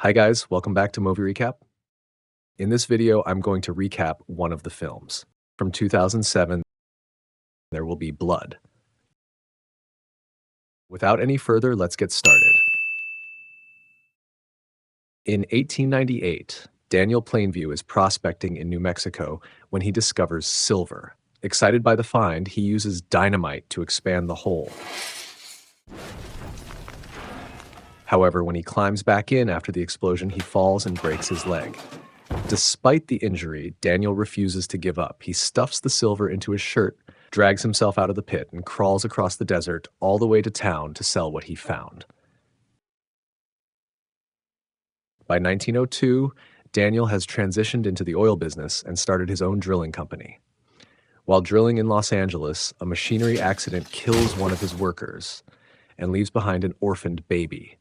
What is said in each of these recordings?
Hi guys, welcome back to Movie Recap. In this video, I'm going to recap one of the films. From 2007, There Will Be Blood. Without any further, let's get started. In 1898, Daniel Plainview is prospecting in New Mexico when he discovers silver. Excited by the find, he uses dynamite to expand the hole. However, when he climbs back in after the explosion, he falls and breaks his leg. Despite the injury, Daniel refuses to give up. He stuffs the silver into his shirt, drags himself out of the pit, and crawls across the desert all the way to town to sell what he found. By 1902, Daniel has transitioned into the oil business and started his own drilling company. While drilling in Los Angeles, a machinery accident kills one of his workers and leaves behind an orphaned baby.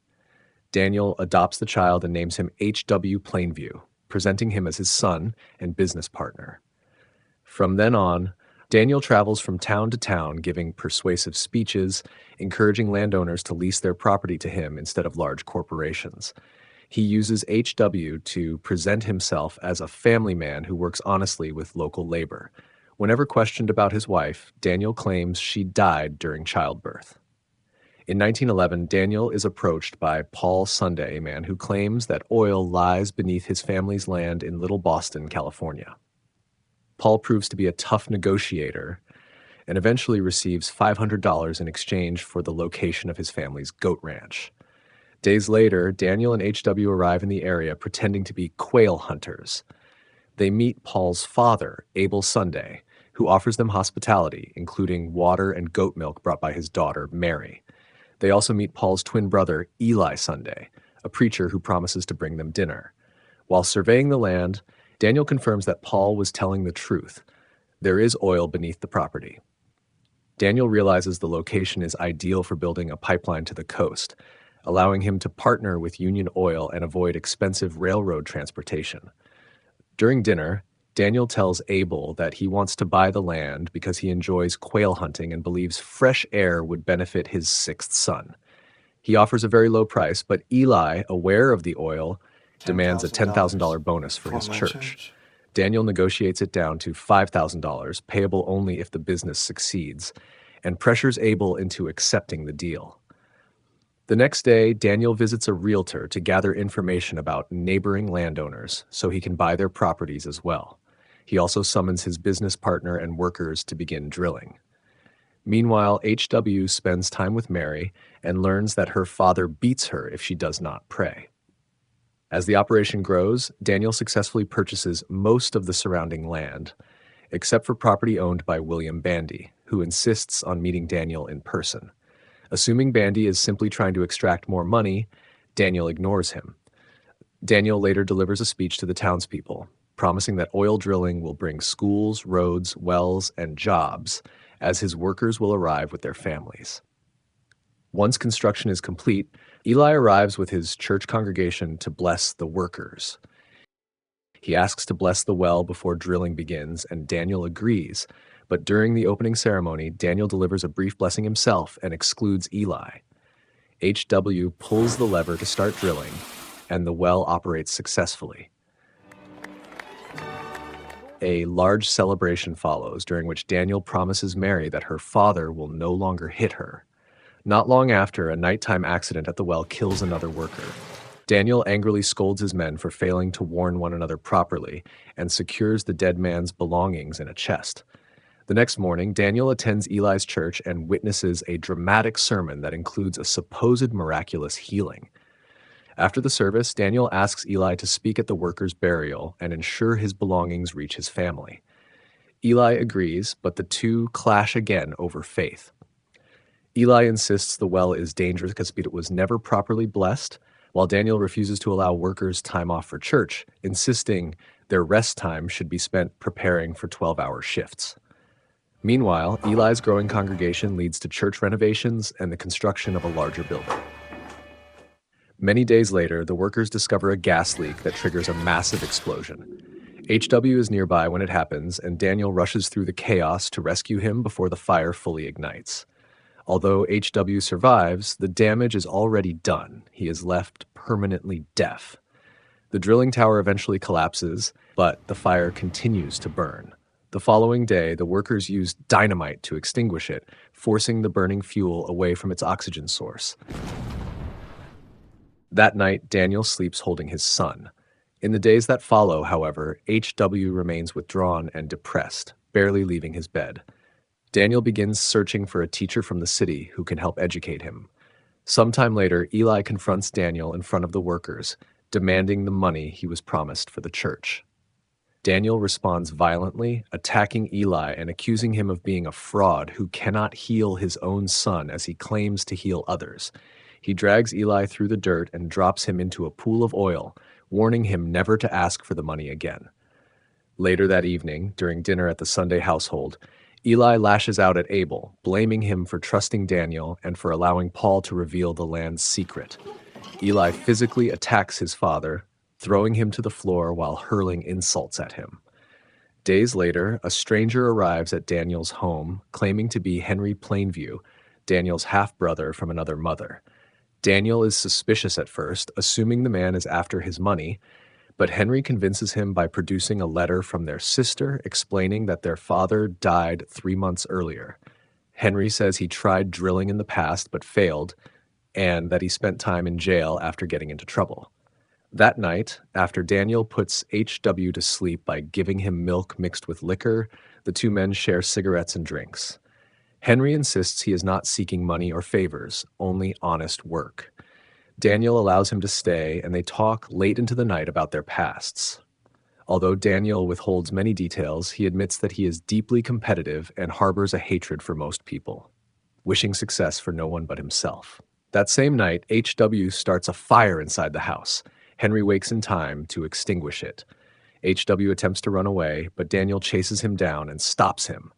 Daniel adopts the child and names him H.W. Plainview, presenting him as his son and business partner. From then on, Daniel travels from town to town giving persuasive speeches, encouraging landowners to lease their property to him instead of large corporations. He uses H.W. to present himself as a family man who works honestly with local labor. Whenever questioned about his wife, Daniel claims she died during childbirth. In 1911, Daniel is approached by Paul Sunday, a man who claims that oil lies beneath his family's land in Little Boston, California. Paul proves to be a tough negotiator and eventually receives $500 in exchange for the location of his family's goat ranch. Days later, Daniel and HW arrive in the area pretending to be quail hunters. They meet Paul's father, Abel Sunday, who offers them hospitality, including water and goat milk brought by his daughter, Mary. They also meet Paul's twin brother, Eli Sunday, a preacher who promises to bring them dinner. While surveying the land, Daniel confirms that Paul was telling the truth. There is oil beneath the property. Daniel realizes the location is ideal for building a pipeline to the coast, allowing him to partner with Union Oil and avoid expensive railroad transportation. During dinner, Daniel tells Abel that he wants to buy the land because he enjoys quail hunting and believes fresh air would benefit his sixth son. He offers a very low price, but Eli, aware of the oil, demands a $10,000 bonus for his church. Daniel negotiates it down to $5,000, payable only if the business succeeds, and pressures Abel into accepting the deal. The next day, Daniel visits a realtor to gather information about neighboring landowners so he can buy their properties as well. He also summons his business partner and workers to begin drilling. Meanwhile, HW spends time with Mary and learns that her father beats her if she does not pray. As the operation grows, Daniel successfully purchases most of the surrounding land, except for property owned by William Bandy, who insists on meeting Daniel in person. Assuming Bandy is simply trying to extract more money, Daniel ignores him. Daniel later delivers a speech to the townspeople, promising that oil drilling will bring schools, roads, wells, and jobs, as his workers will arrive with their families. Once construction is complete, Eli arrives with his church congregation to bless the workers. He asks to bless the well before drilling begins, and Daniel agrees, but during the opening ceremony, Daniel delivers a brief blessing himself and excludes Eli. HW pulls the lever to start drilling, and the well operates successfully. A large celebration follows, during which Daniel promises Mary that her father will no longer hit her. Not long after, a nighttime accident at the well kills another worker. Daniel angrily scolds his men for failing to warn one another properly and secures the dead man's belongings in a chest. The next morning, Daniel attends Eli's church and witnesses a dramatic sermon that includes a supposed miraculous healing. After the service, Daniel asks Eli to speak at the worker's burial and ensure his belongings reach his family. Eli agrees, but the two clash again over faith. Eli insists the well is dangerous because it was never properly blessed, while Daniel refuses to allow workers time off for church, insisting their rest time should be spent preparing for 12-hour shifts. Meanwhile, Eli's growing congregation leads to church renovations and the construction of a larger building. Many days later, the workers discover a gas leak that triggers a massive explosion. HW is nearby when it happens, and Daniel rushes through the chaos to rescue him before the fire fully ignites. Although HW survives, the damage is already done. He is left permanently deaf. The drilling tower eventually collapses, but the fire continues to burn. The following day, the workers used dynamite to extinguish it, forcing the burning fuel away from its oxygen source. That night, Daniel sleeps holding his son. In the days that follow, however, H.W. remains withdrawn and depressed, barely leaving his bed. Daniel begins searching for a teacher from the city who can help educate him. Sometime later, Eli confronts Daniel in front of the workers, demanding the money he was promised for the church. Daniel responds violently, attacking Eli and accusing him of being a fraud who cannot heal his own son as he claims to heal others. He drags Eli through the dirt and drops him into a pool of oil, warning him never to ask for the money again. Later that evening, during dinner at the Sunday household, Eli lashes out at Abel, blaming him for trusting Daniel and for allowing Paul to reveal the land's secret. Eli physically attacks his father, throwing him to the floor while hurling insults at him. Days later, a stranger arrives at Daniel's home, claiming to be Henry Plainview, Daniel's half-brother from another mother. Daniel is suspicious at first, assuming the man is after his money, but Henry convinces him by producing a letter from their sister explaining that their father died 3 months earlier. Henry says he tried drilling in the past but failed, and that he spent time in jail after getting into trouble. That night, after Daniel puts H.W. to sleep by giving him milk mixed with liquor, the two men share cigarettes and drinks. Henry insists he is not seeking money or favors, only honest work. Daniel allows him to stay, and they talk late into the night about their pasts. Although Daniel withholds many details, he admits that he is deeply competitive and harbors a hatred for most people, wishing success for no one but himself. That same night, H.W. starts a fire inside the house. Henry wakes in time to extinguish it. H.W. attempts to run away, but Daniel chases him down and stops him.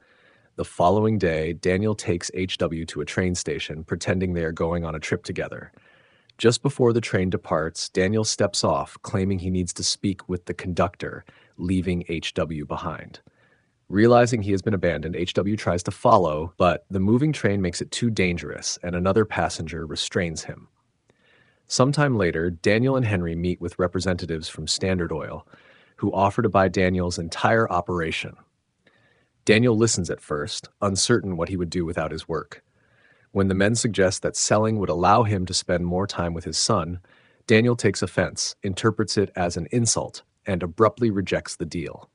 The following day, Daniel takes H.W. to a train station, pretending they are going on a trip together. Just before the train departs, Daniel steps off, claiming he needs to speak with the conductor, leaving H.W. behind. Realizing he has been abandoned, H.W. tries to follow, but the moving train makes it too dangerous, and another passenger restrains him. Sometime later, Daniel and Henry meet with representatives from Standard Oil, who offer to buy Daniel's entire operation. Daniel listens at first, uncertain what he would do without his work. When the men suggest that selling would allow him to spend more time with his son, Daniel takes offense, interprets it as an insult, and abruptly rejects the deal.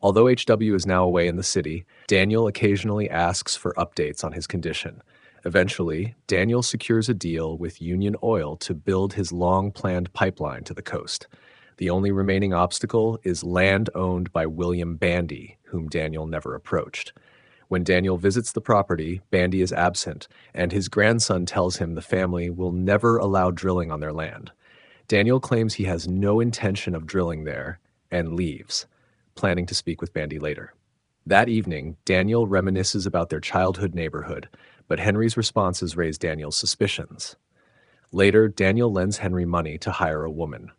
Although H.W. is now away in the city, Daniel occasionally asks for updates on his condition. Eventually, Daniel secures a deal with Union Oil to build his long-planned pipeline to the coast. The only remaining obstacle is land owned by William Bandy, whom Daniel never approached. When Daniel visits the property, Bandy is absent, and his grandson tells him the family will never allow drilling on their land. Daniel claims he has no intention of drilling there and leaves, planning to speak with Bandy later. That evening, Daniel reminisces about their childhood neighborhood, but Henry's responses raise Daniel's suspicions. Later, Daniel lends Henry money to hire a woman.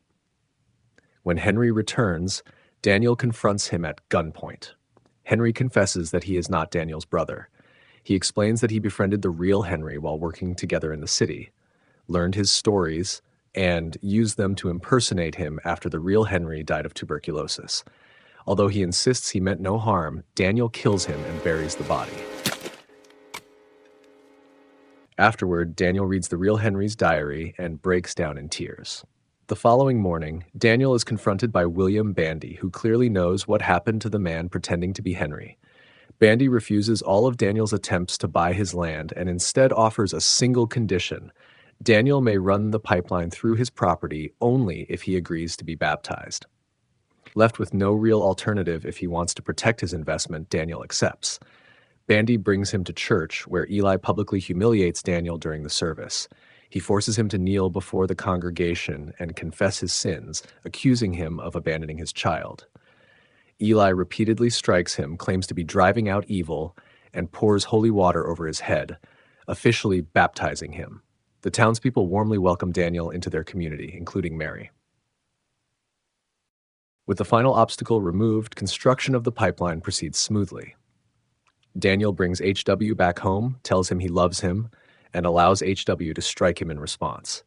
When Henry returns, Daniel confronts him at gunpoint. Henry confesses that he is not Daniel's brother. He explains that he befriended the real Henry while working together in the city, learned his stories, and used them to impersonate him after the real Henry died of tuberculosis. Although he insists he meant no harm, Daniel kills him and buries the body. Afterward, Daniel reads the real Henry's diary and breaks down in tears. The following morning, Daniel is confronted by William Bandy, who clearly knows what happened to the man pretending to be Henry. Bandy refuses all of Daniel's attempts to buy his land and instead offers a single condition: Daniel may run the pipeline through his property only if he agrees to be baptized. Left with no real alternative if he wants to protect his investment, Daniel accepts. Bandy brings him to church, where Eli publicly humiliates Daniel during the service. He forces him to kneel before the congregation and confess his sins, accusing him of abandoning his child. Eli repeatedly strikes him, claims to be driving out evil, and pours holy water over his head, officially baptizing him. The townspeople warmly welcome Daniel into their community, including Mary. With the final obstacle removed, construction of the pipeline proceeds smoothly. Daniel brings H.W. back home, tells him he loves him, and allows H.W. to strike him in response.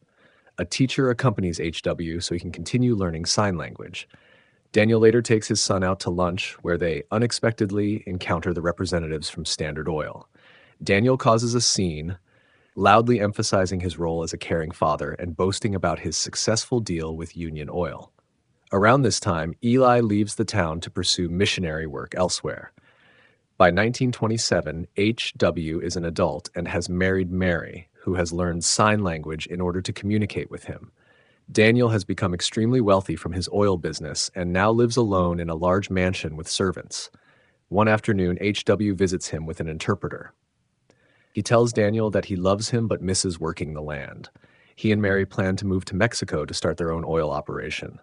A teacher accompanies HW so he can continue learning sign language. Daniel later takes his son out to lunch, where they unexpectedly encounter the representatives from Standard Oil. Daniel causes a scene, loudly emphasizing his role as a caring father and boasting about his successful deal with Union Oil. Around this time, Eli leaves the town to pursue missionary work elsewhere. By 1927, H.W. is an adult and has married Mary, who has learned sign language in order to communicate with him. Daniel has become extremely wealthy from his oil business and now lives alone in a large mansion with servants. One afternoon, H.W. visits him with an interpreter. He tells Daniel that he loves him but misses working the land. He and Mary plan to move to Mexico to start their own oil operation.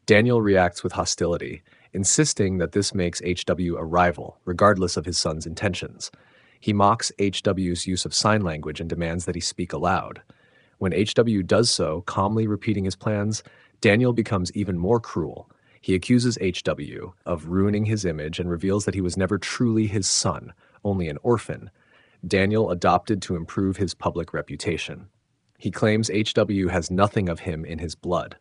Daniel reacts with hostility, insisting that this makes HW a rival, regardless of his son's intentions. He mocks HW's use of sign language and demands that he speak aloud. When HW does so, calmly repeating his plans, Daniel becomes even more cruel. He accuses HW of ruining his image and reveals that he was never truly his son, only an orphan, Daniel adopted to improve his public reputation. He claims HW has nothing of him in his blood.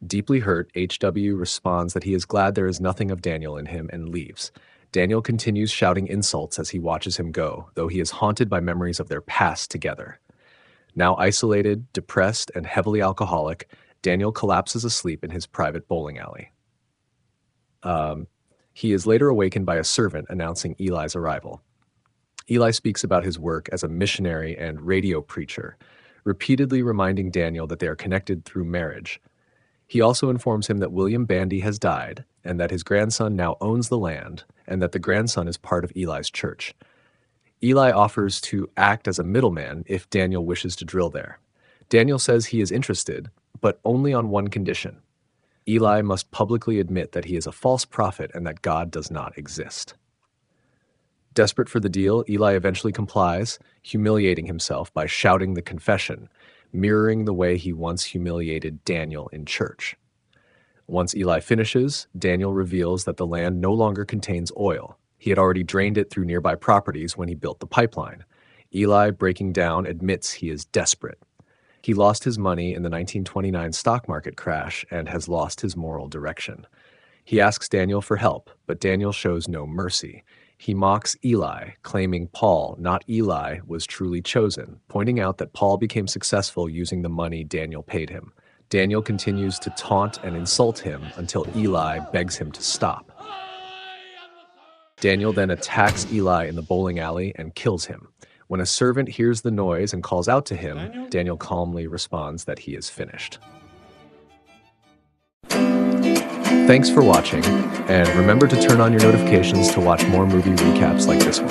Deeply hurt, HW responds that he is glad there is nothing of Daniel in him and leaves. Daniel continues shouting insults as he watches him go, though he is haunted by memories of their past together. Now isolated, depressed, and heavily alcoholic, Daniel collapses asleep in his private bowling alley. He is later awakened by a servant announcing Eli's arrival. Eli speaks about his work as a missionary and radio preacher, repeatedly reminding Daniel that they are connected through marriage. He also informs him that William Bandy has died and that his grandson now owns the land and that the grandson is part of Eli's church. Eli offers to act as a middleman if Daniel wishes to drill there. Daniel says he is interested, but only on one condition. Eli must publicly admit that he is a false prophet and that God does not exist. Desperate for the deal, Eli eventually complies, humiliating himself by shouting the confession, mirroring the way he once humiliated Daniel in church. Once Eli finishes, Daniel reveals that the land no longer contains oil. He had already drained it through nearby properties when he built the pipeline. Eli, breaking down, admits he is desperate. He lost his money in the 1929 stock market crash and has lost his moral direction. He asks Daniel for help, but Daniel shows no mercy. He mocks Eli, claiming Paul, not Eli, was truly chosen, pointing out that Paul became successful using the money Daniel paid him. Daniel continues to taunt and insult him until Eli begs him to stop. Daniel then attacks Eli in the bowling alley and kills him. When a servant hears the noise and calls out to him, Daniel calmly responds that he is finished. Thanks for watching, and remember to turn on your notifications to watch more movie recaps like this one.